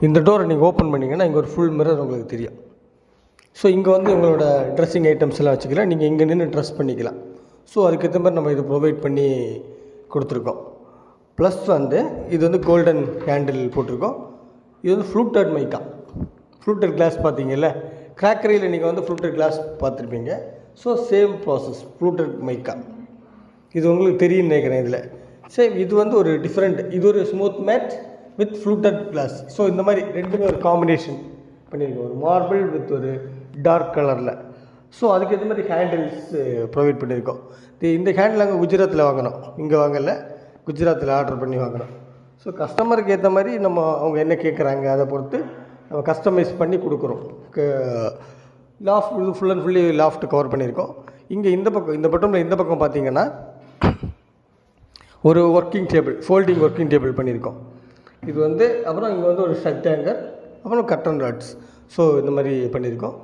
இந்த டோரை நீங்கள் ஓப்பன் பண்ணிங்கன்னா இங்கே ஒரு ஃபுல் மிரர் உங்களுக்கு தெரியும். ஸோ இங்கே வந்து உங்களோட ட்ரெஸ்ஸிங் ஐட்டம்ஸ் எல்லாம் வச்சுக்கலாம். நீங்கள் இங்கே நின்று ட்ரெஸ் பண்ணிக்கலாம். ஸோ அதுக்கேற்ற மாதிரி நம்ம இது ப்ரொவைட் பண்ணி கொடுத்துருக்கோம். ப்ளஸ் வந்து இது வந்து கோல்டன் ஹேண்டில் போட்டிருக்கோம். இது வந்து ஃப்ளூட்டட் மைக்கா, ஃப்ளூட்டட் கிளாஸ் பார்த்தீங்கல்ல, கிராக்கரியில் நீங்கள் வந்து ஃப்ளூட்டட் கிளாஸ் பார்த்துருப்பீங்க. ஸோ சேம் ப்ராசஸ் ஃப்ளூட்டட் மைக்கா. இது உங்களுக்கு தெரியும் நினைக்கிறேன். இதில் சேம் இது வந்து ஒரு டிஃப்ரெண்ட், இது ஒரு smooth matte with fluted glass. So இந்த மாதிரி ரெண்டுமே ஒரு காம்பினேஷன் பண்ணியிருக்கோம், ஒரு மார்பிள் வித் ஒரு டார்க் கலரில். ஸோ அதுக்கேற்ற மாதிரி ஹேண்டில்ஸ் ப்ரொவைட் பண்ணியிருக்கோம். இந்த ஹேண்டில் அங்கே குஜராத்தில் வாங்கினோம், இங்கே வாங்கலை, குஜராத்தில் ஆர்டர் பண்ணி வாங்கினோம். ஸோ கஸ்டமருக்கு ஏற்ற மாதிரி நம்ம அவங்க என்ன கேட்குறாங்க அதை பொறுத்து நம்ம கஸ்டமைஸ் பண்ணி கொடுக்குறோம். லாஃப்ட் இது full and fully loft cover பண்ணியிருக்கோம். இங்கே இந்த பக்கம், இந்த பட்டமில் இந்த பக்கம் பார்த்தீங்கன்னா ஒரு working table, folding working table பண்ணியிருக்கோம். இது வந்து அப்புறம் இங்கே வந்து ஒரு ஷர்ட் ஹேங்கர், அப்புறம் கர்டன் ராட்ஸ். ஸோ இந்த மாதிரி பண்ணியிருக்கோம்.